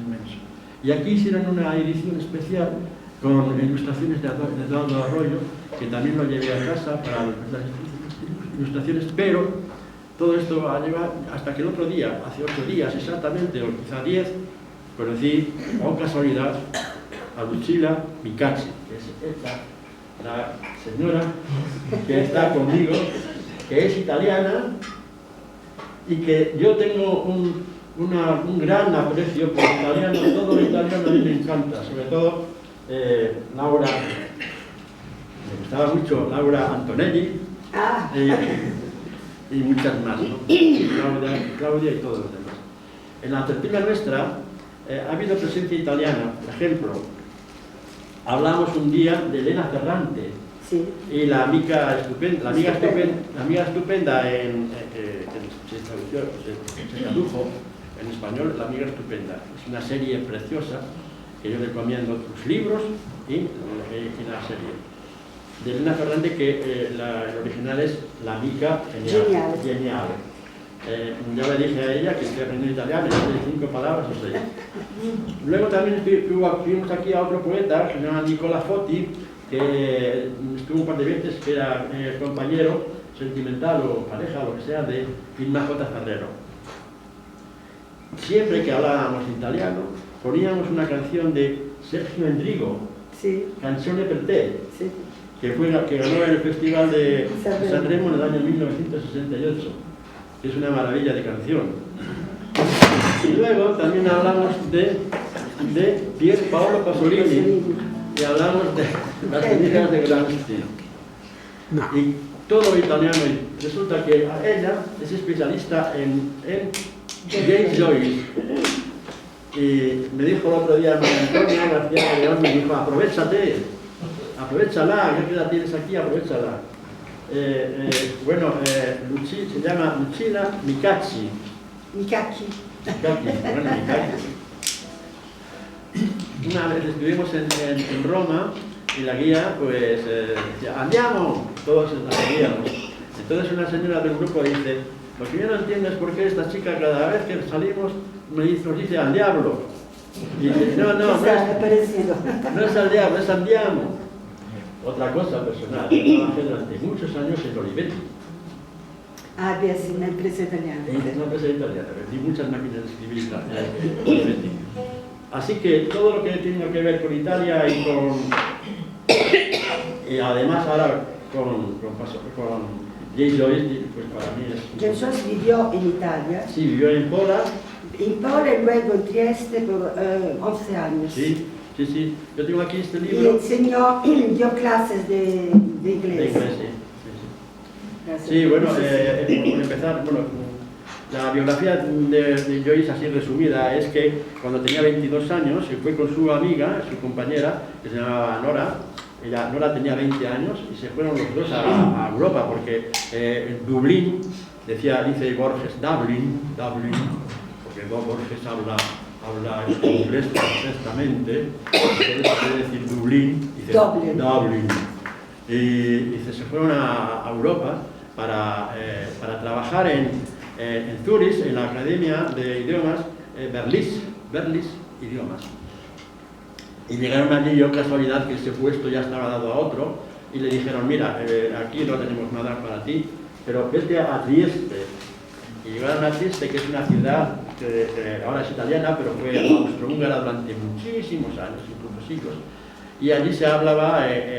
inmenso. Y aquí hicieron una edición especial con ilustraciones de Eduardo Arroyo, que también lo llevé a casa para las ilustraciones, pero todo esto va a llevar hasta que el otro día, hace 8 días exactamente, o quizá 10, conocí, con casualidad, a Lucilla Micacci, que es esta, la señora que está conmigo, que es italiana y que yo tengo un gran aprecio por el italiano. Todo lo italiano a mí me encanta, sobre todo Laura, me gustaba mucho Laura Antonelli y muchas más, ¿no? Claudia y todos los demás. En la tertulia nuestra ha habido presencia italiana. Por ejemplo, hablamos un día de Elena Ferrante, sí, y la amiga estupenda, se tradujo en español, La amiga estupenda. Es una serie preciosa que yo recomiendo, sus libros y la serie. De Elena Ferrante, que el original es La amiga genial. Yo le dije a ella que estoy aprendiendo italiano, de 5 palabras o 6. Luego también fuimos aquí a otro poeta, que se llama Nicola Foti, que estuvo un par de veces, que era compañero sentimental o pareja, lo que sea, de Vilma J. Ferrero. Siempre que hablábamos italiano, poníamos una canción de Sergio Endrigo, sí, Canzone per te, sí, que ganó el Festival de Sanremo en el año 1968. Es una maravilla de canción. Y luego también hablamos de Pier Paolo Pasolini, y hablamos de las cenizas de Gramsci. Y todo italiano. Y resulta que ella es especialista en James Joyce. Y me dijo el otro día María Antonia García León, me dijo, aprovechala, ya que la tienes aquí, aprovechala. Se llama Lucilla Micacci. Micacci. Una vez estuvimos en Roma y la guía pues decía, andiamo, todos la seguíamos. Entonces una señora del grupo dice, lo que yo no entiendo es por qué esta chica cada vez que salimos nos dice al diablo. Y dice, no es al diablo, es andiamo. Otra cosa personal, yo trabajé durante muchos años en Olivetti. Sí, una empresa italiana. Es una empresa italiana, vendí muchas máquinas de escribir en Olivetti. Así que todo lo que tenga que ver con Italia y además ahora con James Joyce, pues para mí es... James Joyce vivió en Italia. Sí, vivió en Pola. En Pola y luego en Trieste por 11 años. Sí. Yo tengo aquí este libro. Y enseñó, dio clases de inglés. Sí, bueno, por empezar, la biografía de Joyce, así resumida, es que cuando tenía 22 años se fue con su amiga, su compañera, que se llamaba Nora. Nora tenía 20 años y se fueron los dos a Europa, porque en Dublín, dice Borges, Dublín, porque Borges habla inglés perfectamente, entonces quiere decir Dublín, dice Dublin. Y se fueron a Europa para trabajar en Zurich, en la Academia de Idiomas, Berlis Idiomas. Y llegaron allí, yo casualidad que ese puesto ya estaba dado a otro, y le dijeron, mira, aquí no tenemos nada para ti, pero vete a Trieste. Y llegaron a Trieste, que es una ciudad que ahora es italiana, pero fue austrohúngara durante muchísimos años, incluso siglos. Y allí se hablaba en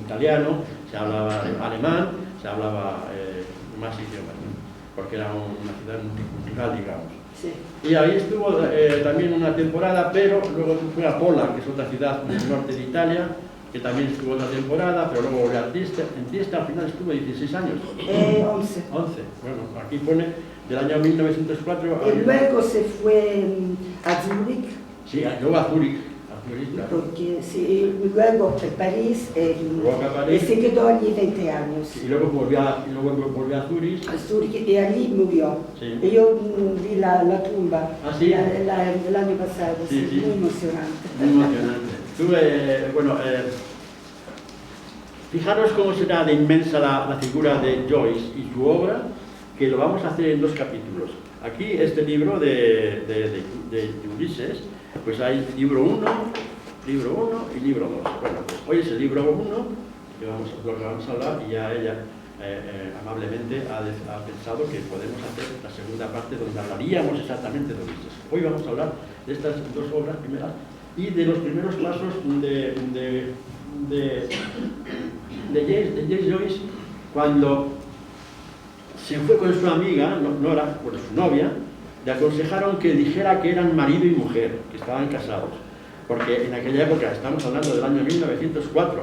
italiano, se hablaba alemán, se hablaba más idiomas, ¿no? Porque era una ciudad multicultural, digamos. Sí. Y ahí estuvo también una temporada, pero luego fue a Pola, que es otra ciudad del norte de Italia, que también estuvo otra temporada, pero luego volvió a Trieste. En Trieste al final estuvo 16 años. 11. Bueno, aquí pone del año 1904 a... Y luego se fue a Zurich. Sí, luego a Zurich. Porque sí, luego a París y se quedó allí 20 años. Y luego volvió a Zurich. A Zurich y allí murió. Sí. Y yo vi la tumba el año pasado, sí. Muy emocionante. Muy emocionante. Fijaros cómo será de inmensa la figura de Joyce y su obra, que lo vamos a hacer en 2 capítulos. Aquí este libro de Ulises, pues hay libro 1 y libro 2. Bueno, pues hoy es el libro 1, que lo que vamos a hablar, y ya ella amablemente ha pensado que podemos hacer la segunda parte donde hablaríamos exactamente de Ulises. Hoy vamos a hablar de estas dos obras primeras y de los primeros pasos de James Joyce cuando se fue con su amiga, Nora, bueno, su novia, le aconsejaron que dijera que eran marido y mujer, que estaban casados, porque en aquella época, estamos hablando del año 1904,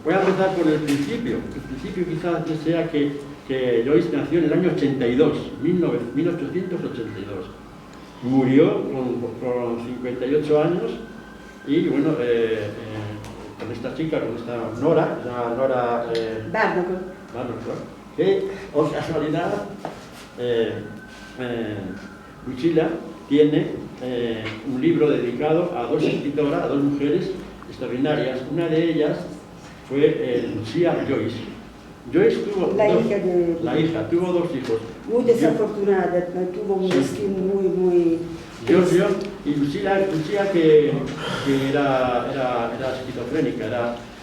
voy a empezar por el principio. El principio quizás sea que Joyce nació en el año 82, 1882. Murió con 58 años y bueno, con esta chica, con esta Nora, que, por casualidad, Lucila tiene un libro dedicado a dos escritoras, a dos mujeres extraordinarias. Una de ellas fue Lucía Joyce. Joyce tuvo tuvo dos hijos. Muy desafortunada, tuvo un destino muy... Giorgio y Lucía que era esquizofrénica,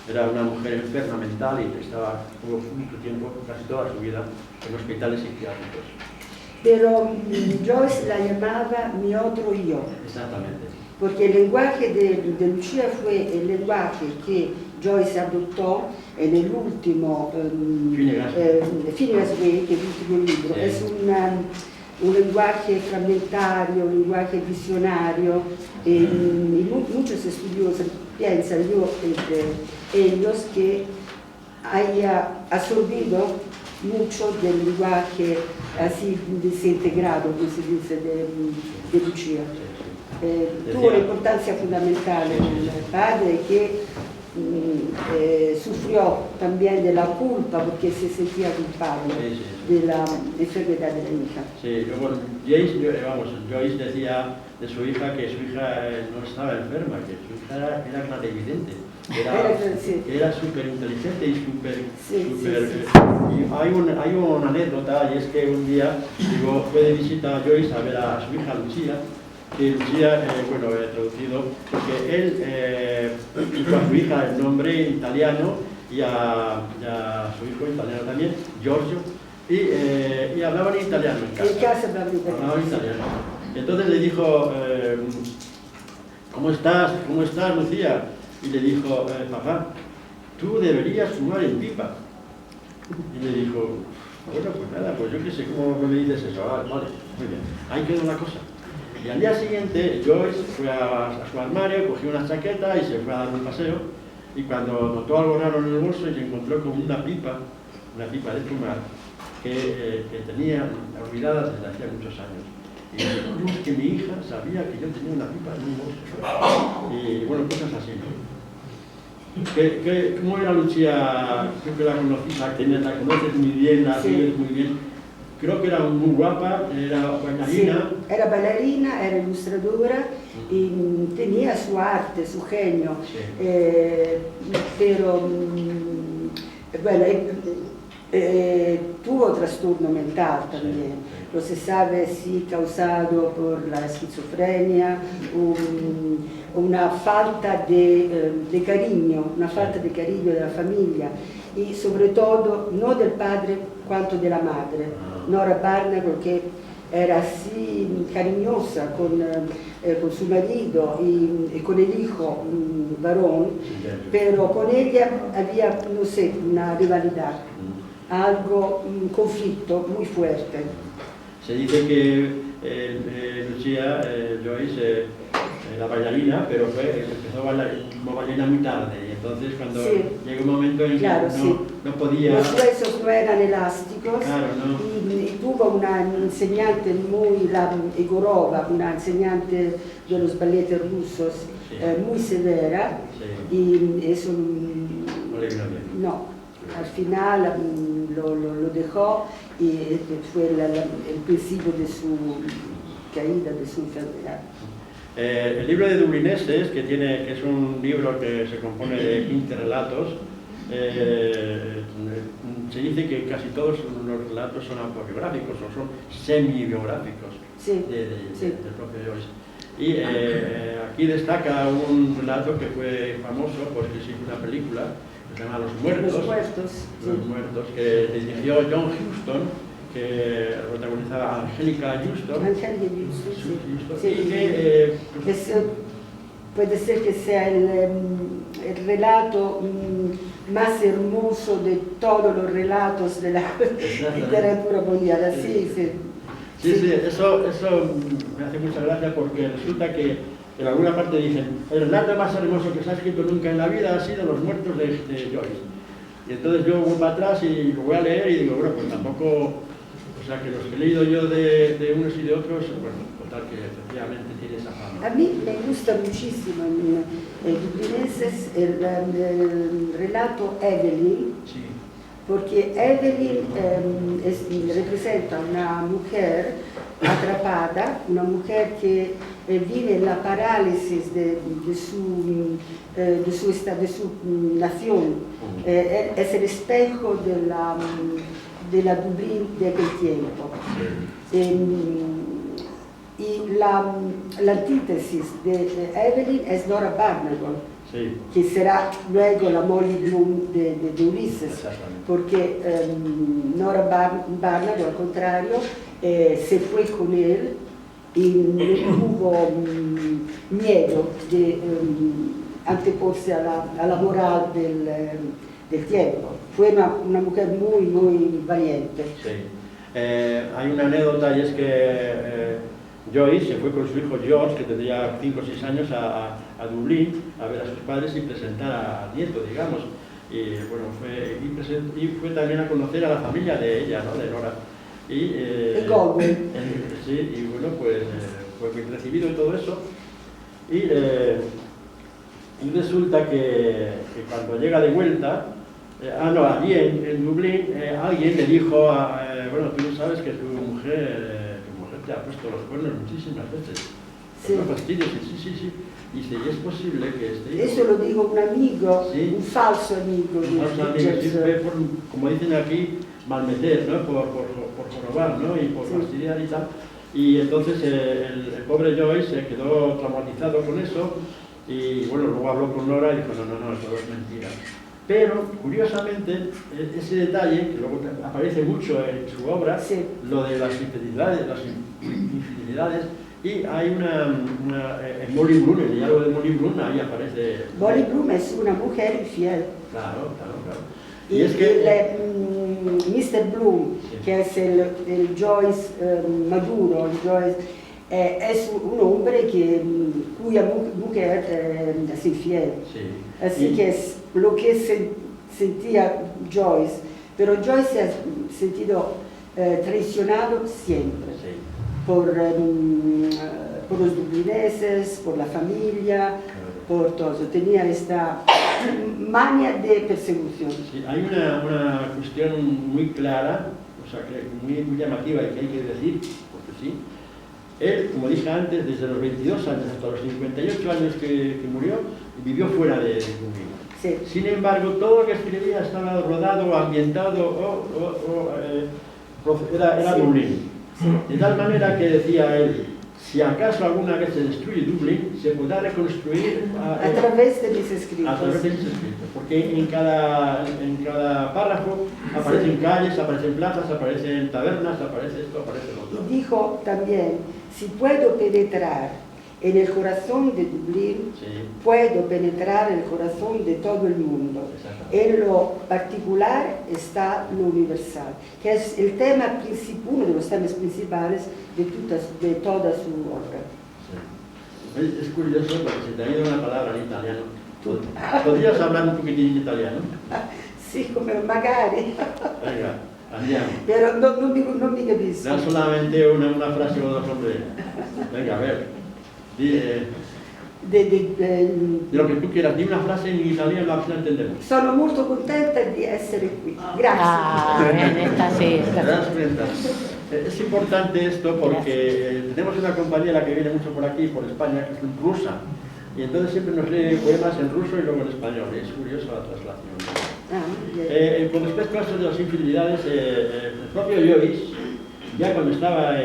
era una mujer enferma mental y tuvo mucho tiempo, casi toda su vida, en hospitales psiquiátricos. Pero Joyce la llamaba mi otro yo. Exactamente. Porque el lenguaje de Lucia fue el lenguaje que Joyce adoptó en el último Phineas Wake, el último libro. Sí. Es un lenguaje fragmentario, un lenguaje visionario, y muchos estudiosos piensan, yo entre ellos, que haya absorbido mucho del lenguaje así desintegrado, como se dice, de Lucia. Tuvo una importancia fundamental en el padre que sufrió también de la culpa porque se sentía culpable de la enfermedad de la hija. Sí, luego Joyce decía de su hija que su hija no estaba enferma, que su hija era clarividente, era súper inteligente y y hay una anécdota, y es que un día fue de visita a Joyce a ver a su hija Lucía, que Lucía, bueno, he traducido, porque él puso a su hija el nombre italiano y a su hijo italiano también, Giorgio, y hablaban italiano en casa. En casa hablaban italiano. Entonces le dijo, ¿cómo estás, Lucía? Y le dijo, papá, tú deberías fumar en pipa. Y le dijo, bueno, pues nada, pues yo qué sé, ¿cómo me dices eso? Vale, muy bien, ahí quedó la cosa. Y al día siguiente, Joyce fue a su armario, cogió una chaqueta y se fue a dar un paseo. Y cuando notó algo raro en el bolso, se encontró con una pipa de fumar, que tenía olvidada desde hacía muchos años. Y dijo, es que mi hija sabía que yo tenía una pipa en un bolso. Y bueno, cosas así, ¿no? ¿Cómo era Lucía? Creo que la conoces muy bien, la sigues muy bien. Creo que era muy guapa, era bailarina. Sí, era bailarina, era ilustradora y tenía su arte, su genio. Sí. Pero bueno, tuvo trastorno mental también. Sí. No se sabe si causado por la esquizofrenia, una falta de cariño, una falta de cariño de la familia y sobre todo no del padre quanto della madre. Nora Barnacle, che era así cariñosa con su marido y con el hijo varón, pero con ella había, no sé, una rivalidad, algo, un conflicto muy fuerte. Se dice que Lucía Joyce era bailarina, pero empezó a bailar como bailarina muy tarde, y entonces cuando llega un momento en que no podía... Los huesos no eran elásticos, claro, no. y tuvo una enseñante muy, Egorova, una enseñante de los balletes rusos, muy severa, y eso no le vino bien. No, al final lo dejó y fue el principio de su caída, de su enfermedad. El libro de Dublineses, que es un libro que se compone de 15 relatos, se dice que casi todos los relatos son autobiográficos o son semi-biográficos del propio Joyce. Y aquí destaca un relato que fue famoso porque se hizo una película que se llama Los Muertos, que dirigió John Huston, que protagonizaba a Angélica Houston. Puede ser que sea el relato más hermoso de todos los relatos de la literatura mundial. Sí, eso me hace mucha gracia porque resulta que en alguna parte dicen el relato más hermoso que se ha escrito nunca en la vida ha sido Los Muertos de Joyce. Y entonces yo voy para atrás y lo voy a leer y digo, bueno, pues tampoco, o sea que los que he leído yo de unos y de otros, bueno, total que efectivamente tiene esa fama. A mí me gusta muchísimo en Dublineses el relato Evelyn. Sí. Porque Evelyn representa una mujer atrapada, una mujer que vive en la parálisis de su nación. Es el espejo de la Dublín de aquel tiempo. Y la antítesis de Evelyn es Nora Barnacle. Sí. Que será luego la Molly Bloom de Ulises, porque Nora Barnacle, al contrario, se fue con él y no tuvo miedo de anteporse a la moral del tiempo. Fue una mujer muy, muy valiente. Sí. Hay una anécdota y es que Joyce se fue con su hijo George, que tendría 5 o 6 años, a Dublín a ver a sus padres y presentar al nieto, digamos. Y bueno, fue también a conocer a la familia de ella, ¿no? De Nora. Y Galway. Sí, y bueno, pues fue bien recibido y todo eso. Y resulta que cuando llega de vuelta, allí en Dublín, alguien le dijo, bueno, tú sabes que tu mujer te ha puesto los cuernos muchísimas veces. Sí. No fastidies, sí. Dice, y es posible que esté... Eso lo dijo un amigo, ¿sí? Un falso amigo. Sí, fue por, como dicen aquí, malmeter, ¿no? Por robar, ¿no? Y por fastidiar y tal. Y entonces el pobre Joyce se quedó traumatizado con eso y bueno, luego habló con Nora y dijo, no, eso es mentira. Pero, curiosamente, ese detalle, que luego aparece mucho en su obra, lo de las infidelidades, y hay en Molly Bloom, en el diálogo de Molly Bloom, ahí aparece... Molly Bloom es una mujer infiel. Claro. Y es que Mr. Bloom, que es el Joyce maduro, es un hombre cuya mujer es infiel. Sí. Así que es lo que sentía Joyce, pero Joyce se ha sentido traicionado siempre. Sí. Por los dublineses, por la familia, por todo. Tenía esta mania de persecución. Sí, hay una cuestión muy clara, o sea, muy llamativa y que hay que decir, porque sí. Él, como dije antes, desde los 22 años hasta los 58 años que murió, vivió fuera de Dublín. Sí. Sin embargo, todo lo que escribía estaba rodado, ambientado, era Dublín. De tal manera que decía él, si acaso alguna vez se destruye Dublín, se podrá reconstruir a través de mis escritos. A través de mis escritos, porque en cada párrafo aparecen calles, aparecen plazas, aparecen tabernas, aparece esto, aparece lo otro. Y dijo también, si puedo penetrar en el corazón de Dublín, puedo penetrar en el corazón de todo el mundo. En lo particular está lo universal, que es el tema uno de los temas principales de toda su obra. Sí. Es curioso porque se te ha ido una palabra en italiano. ¿Podrías hablar un poquitín italiano? Sí, como magari. Venga, andiamo. Pero no mi capisco. Da solamente una frase o dos, hombre. Venga, a ver. De lo que tú quieras, di una frase en italiano, la entendemos. Sono molto contenta di essere qui. Grazie. Es importante esto porque tenemos una compañera que viene mucho por aquí, por España, que es rusa. y entonces siempre nos lee poemas en ruso y luego en español, es curiosa la traslación. Con respecto a eso de las infidelidades, el propio Joyce, ya cuando estaba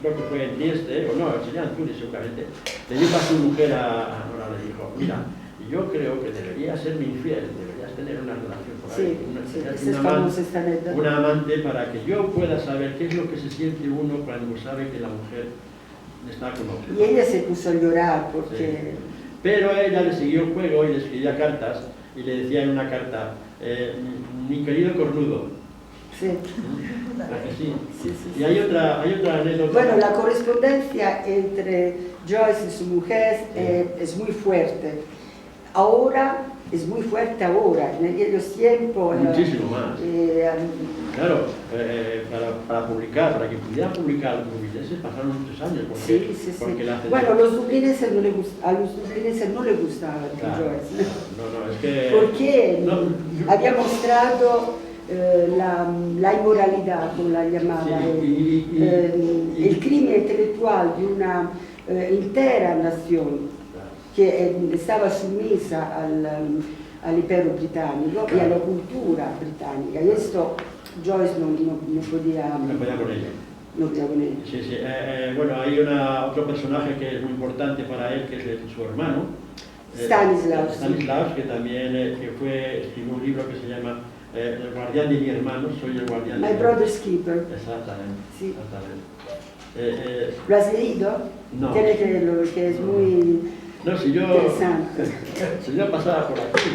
creo que fue en Trieste, o no, sería en Túnez seguramente, le dijo a su mujer, a Nora, le dijo, mira, yo creo que deberías serme infiel, deberías tener una relación con alguien, una amante para que yo pueda saber qué es lo que se siente uno cuando sabe que la mujer está con otro. Y ella se puso a llorar porque... Sí. Pero ella le siguió el juego y le escribía cartas y le decía en una carta, mi querido cornudo. Sí. Sí. Y hay otra anécdota. Bueno, la correspondencia entre Joyce y su mujer es muy fuerte. Ahora, es muy fuerte ahora, en aquellos tiempos... Muchísimo más. Claro, para publicar, para que pudiera publicar los dublineses pasaron muchos años. Porque bueno, a los dublineses no les gustaba Joyce. No, es que... Porque había mostrado la inmoralidad, como la llamaba, el crimen intelectual de una intera nación que estaba sumisa al Impero británico y a la cultura británica. Y esto Joyce no podía con ello. No podía con ello. Sí. Bueno, hay otro personaje que es muy importante para él, que es su hermano. Stanislaus, que también escribió un libro que se llama El guardián de mi hermano, soy el guardián de mi hermano. My Brother's Keeper. Exactamente. Sí. Exactamente. ¿Lo has leído? No. Tiene que leerlo, que es muy... No, si yo pasaba por aquí,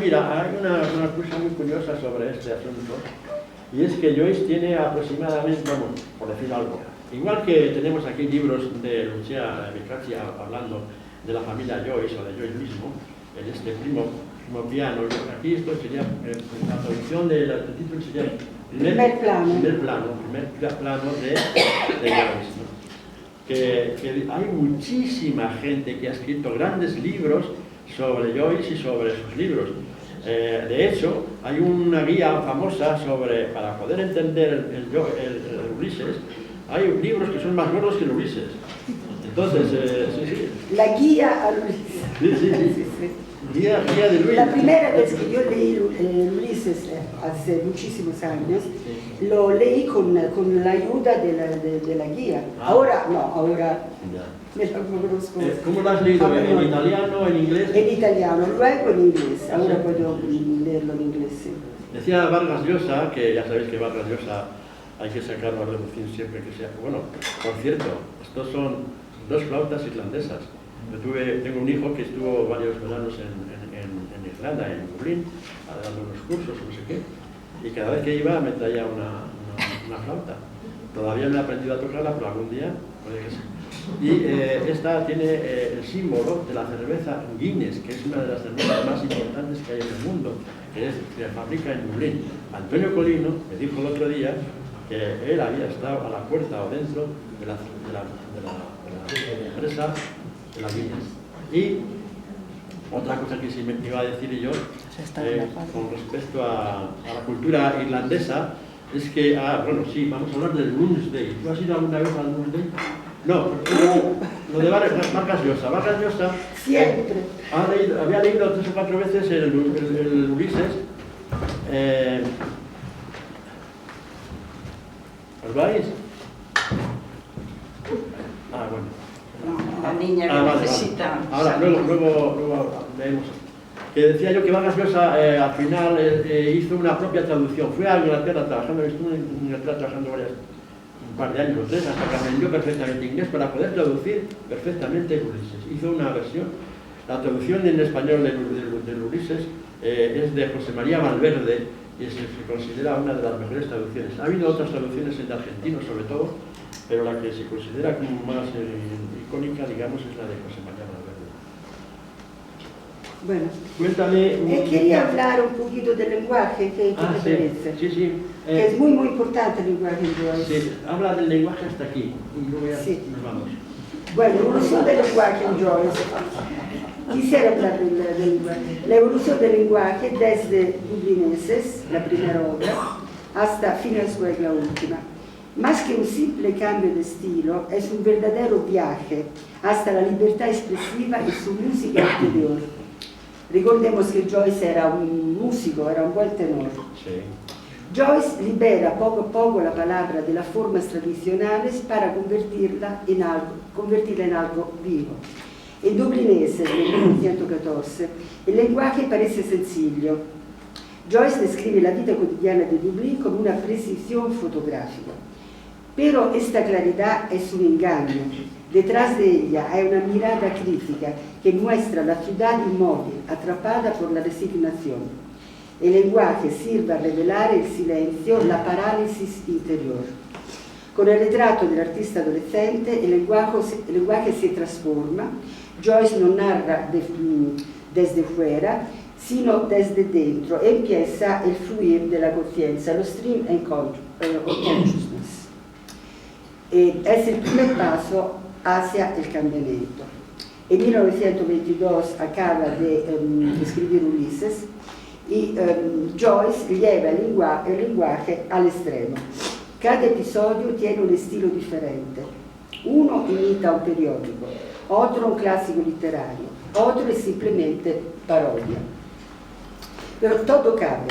mira, hay una cosa muy curiosa sobre este asunto, y es que Joyce tiene aproximadamente, vamos, por decir algo, igual que tenemos aquí libros de Lucia Micacci hablando de la familia Joyce o de Joyce mismo, en este primo piano, aquí esto sería, la traducción del título sería primer plano de Joyce, ¿no? Que hay muchísima gente que ha escrito grandes libros sobre Joyce y sobre sus libros. De hecho, hay una guía famosa para poder entender el Ulises, hay libros que son más gordos que el Ulises. Entonces, sí. La guía al Ulises. Sí. Guía de Luis. La primera vez que yo leí Ulises hace muchísimos años, lo leí con la ayuda de la guía. Ahora me lo conozco. ¿Cómo lo has leído? ¿En italiano, en inglés? En italiano, luego en inglés. Ahora puedo leerlo en inglés. Sí. Decía Vargas Llosa, que ya sabéis que Vargas Llosa hay que sacarlo a reducir siempre que sea. Bueno, por cierto, estos son 2 flautas irlandesas. Tengo un hijo que estuvo varios veranos en Irlanda, en Dublín, dando unos cursos, no sé qué, y cada vez que iba me traía una flauta. Todavía no he aprendido a tocarla, pero algún día puede que sí. Y esta tiene el símbolo de la cerveza Guinness, que es una de las cervezas más importantes que hay en el mundo, que se fabrica en Dublín. Antonio Colino me dijo el otro día que él había estado a la puerta o dentro de la empresa de la Guinness. Y otra cosa que sí me iba a decir yo, con respecto a la cultura irlandesa, es que, bueno, sí, vamos a hablar del Bloomsday. ¿Tú has ido alguna vez al Bloomsday? No, lo de Vargas Llosa. Vargas Llosa siempre había leído 3 o 4 veces el Ulises. ¿Os vais? Bueno. La niña que necesita. Ahora, luego leemos. Que decía yo que Vargas Llosa al final hizo una propia traducción. Fue a Inglaterra trabajando, estuvo en Inglaterra trabajando un par de años o 3, hasta que aprendió perfectamente inglés para poder traducir perfectamente Ulises. Hizo una versión, la traducción en español del Ulises es de José María Valverde y se considera una de las mejores traducciones. Ha habido otras traducciones en argentino sobre todo, pero la que se considera como más icónica, digamos, es la de José María Valverde. Bueno, cuéntame. Quería hablar un poquito del lenguaje, ¿qué te parece? Sí. Que es muy importante el lenguaje en Joyce. Sí, habla del lenguaje hasta aquí y luego ya nos vamos. Bueno, la evolución del lenguaje en Joyce. Quisiera hablar del lenguaje. La evolución del lenguaje desde Dublineses, la primera obra, hasta Phineas Wake, la última. Más que un simple cambio de estilo, es un verdadero viaje hasta la libertad expresiva y su música interior. Recordemos que Joyce era un músico, era un buen tenor. Sí. Joyce libera poco a poco la palabra de las formas tradicionales para convertirla en algo vivo. En Dublinese, del 1914, el lenguaje parece sencillo. Joyce describe la vida cotidiana de Dublín con una precisión fotográfica. Pero esta claridad es un engaño. Detrás de ella hay una mirada crítica que muestra la ciudad inmóvil, atrapada por la resignación. El lenguaje sirve a revelar el silencio, la parálisis interior. Con el retrato del artista adolescente, el lenguaje se transforma. Joyce no narra desde fuera, sino desde dentro. Empieza el fluir de la conciencia, lo stream of consciousness. Es el primer paso hacia el cambiamiento. En 1922 acaba de escribir Ulises y Joyce lleva el lenguaje al extremo. Cada episodio tiene un estilo diferente. Uno imita un periódico, otro un clásico literario, otro es simplemente parodia. Pero todo cabe,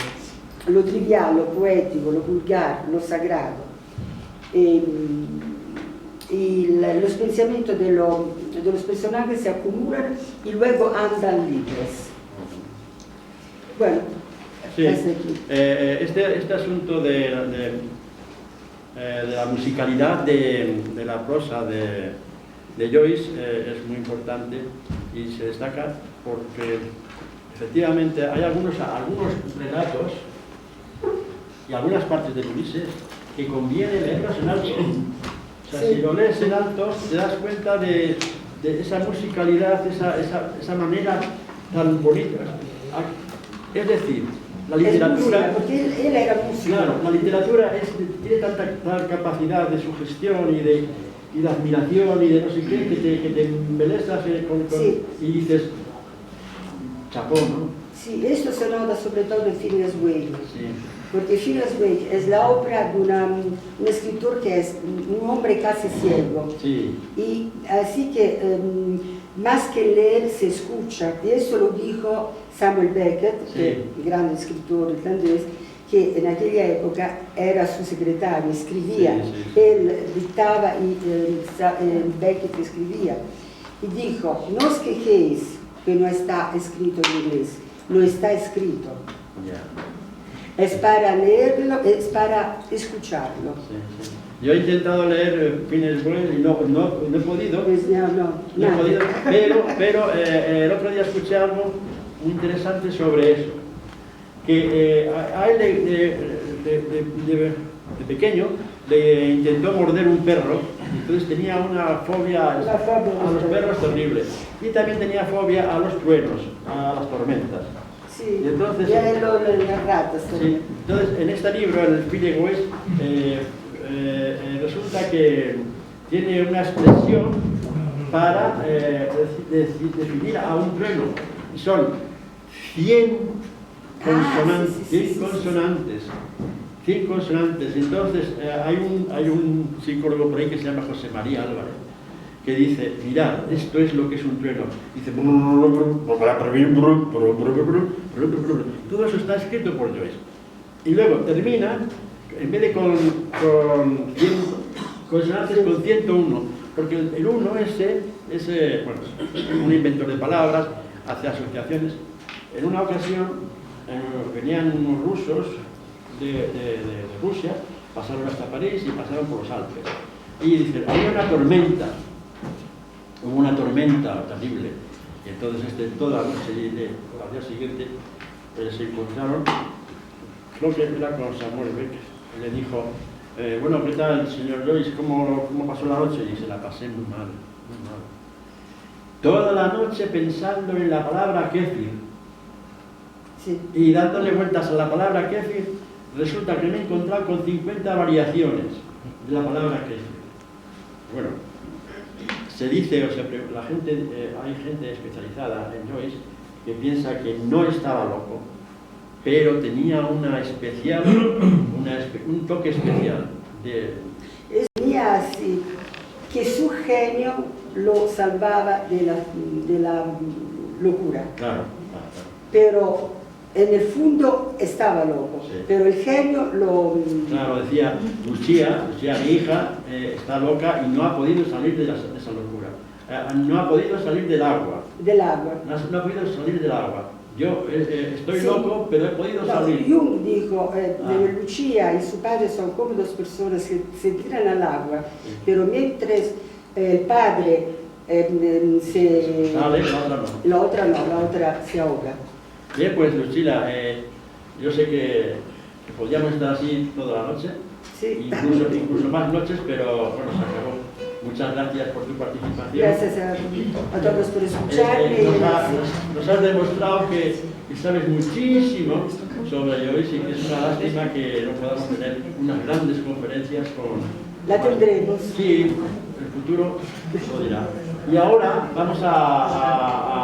lo trivial, lo poético, lo vulgar, lo sagrado. Y los pensamientos de los personajes se acumulan y luego andan libres. Bueno, sí, este asunto de la musicalidad de la prosa de Joyce es muy importante y se destaca porque efectivamente hay algunos relatos y algunas partes de Ulises que conviene leerlos en alto. O sea, si lo lees en alto te das cuenta de esa musicalidad, esa manera tan bonita. Es decir, la literatura... Porque él era músico. Claro, la literatura tiene tanta capacidad de sugestión y de admiración y de no sé qué, que te embelezas sí. Y dices, chapó, ¿no? Sí, esto se nota sobre todo en Phineas Wake. Sí. Porque Phineas Wake es la obra de un escritor que es un hombre casi ciego. Sí. Y así que más que leer se escucha. Y eso lo dijo Samuel Beckett, Sí. que es un gran escritor irlandés, que en aquella época era su secretario, escribía. Sí, sí, sí. Él dictaba y Beckett escribía. Y dijo, no os quejéis que no está escrito en inglés, no está escrito. Yeah. Es para leerlo, es para escucharlo. Sí, sí. Yo he intentado leer Phineas Wake y no he podido. Pues no he podido, pero el otro día escuché algo muy interesante sobre eso. Que a él de pequeño le intentó morder un perro, entonces tenía una fobia a los perros terrible. Y también tenía fobia a los truenos, a las tormentas. Sí, y entonces, y a las ratas también. Sí, entonces en este libro, en el Phineas Wake, resulta que tiene una expresión para definir a un trueno. Y son 100 consonantes. 100 consonantes. 100 consonantes. Entonces hay un psicólogo por ahí que se llama José María Álvarez, que dice, mirad, esto es lo que es un trueno. Dice, todo eso está escrito por Joyce. Y luego termina, en vez de con 100 consonantes, con 101, porque el 1 es un inventor de palabras, hace asociaciones. En una ocasión venían unos rusos de Rusia, pasaron hasta París y pasaron por los Alpes. Y dice, había una tormenta. Hubo una tormenta terrible, y entonces toda la noche y al día siguiente se encontraron, creo que era con Samuel Beckett, y le dijo, bueno, ¿qué tal, señor Joyce? ¿Cómo pasó la noche? Y se la pasé muy mal, muy mal. Toda la noche pensando en la palabra kéfir, sí. Y dándole vueltas a la palabra kéfir, resulta que me he encontrado con 50 variaciones de la palabra kéfir. Bueno, se dice, hay gente especializada en Joyce que piensa que no estaba loco, pero tenía un toque especial genio lo salvaba de la locura. Claro. Pero en el fondo estaba loco, Sí. pero el genio lo... Claro, decía, Lucia, mi hija, está loca y no ha podido salir de esa locura. No ha podido salir del agua. Del agua. No ha podido salir del agua. Yo estoy Sí. loco, pero he podido salir. Jung dijo, Lucia y su padre son como dos personas que se tiran al agua, Sí. pero mientras el padre se... Sale, la otra no. La otra se ahoga. Bien, pues Lucila, yo sé que podríamos estar así toda la noche, Sí. incluso más noches, pero bueno, se acabó. Muchas gracias por tu participación. Gracias a todos por escucharme. Nos has demostrado que sabes muchísimo sobre Joyce y que es una lástima que no podamos tener unas grandes conferencias con... La tendremos. Sí, el futuro lo dirá. Y ahora vamos a